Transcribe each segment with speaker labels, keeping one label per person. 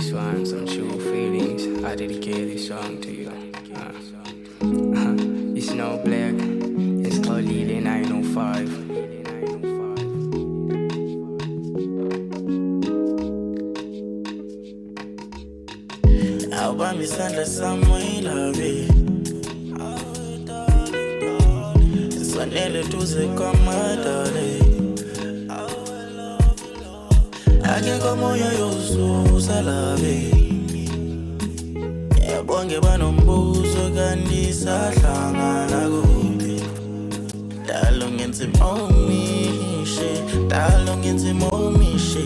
Speaker 1: this one, some true feelings. I dedicate this song to you. It's no black, it's called Lily 905.
Speaker 2: Awubambe isandla sami uyilave, sisondele duze kwamadale. Akekho moya yozuza lave, yabonke banombuzo kanti sahlangana kuphi. Dalo ngenza imomishe, dalo ngenza imomishe,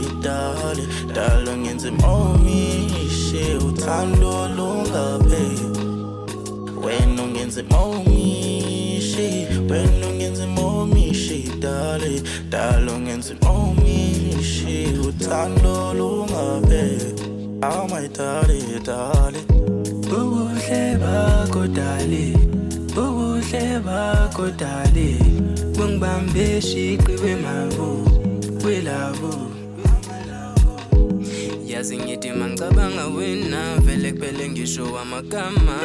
Speaker 2: dalo ngenza imomishe, uthando lungapheli. Wena ungenza imomishe, wena ungenza imomishe, dalo ngenza imomishe, uthando lungapheli. Oh my darling,
Speaker 1: Ubuhle bakho dali, ubuhle bakho dali, ungibambe shiqi wemavo, welavo. Yazi ngithi mangicabanga wena vele kuphele ngisho amagama.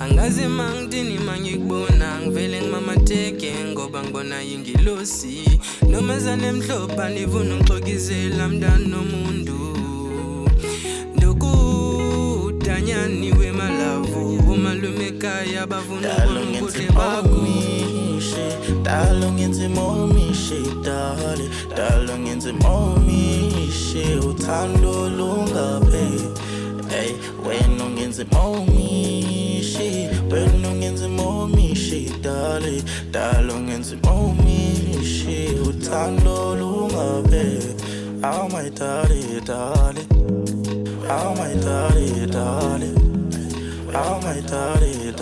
Speaker 1: Angazi mangithini mangikubona ngivele ngimamatheke ngoba ngibona ingilosi. Nomazane emhlopha nivuna ungixokizela mntana nomuntu. Ndokudanyani wemalavu umalume ekhaya bavuna ubuhle bakho.
Speaker 2: Dalo ngenza imomishe, dalo ngenza imomishe, uthando lungapheli. Hey, wena ungenza imomishe, wena ungenza imomishe, dalo ngenza imomishe, uthando lungapheli. Oh my darling, oh my darling, oh my darling,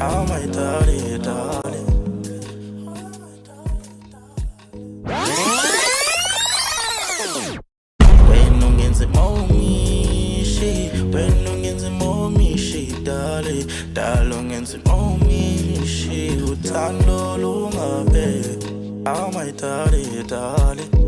Speaker 2: oh my darling. When ungenza imomishe, when ungenza imomishe, dalo ngenza imomishe, uthando lungapheli. Oh my darling.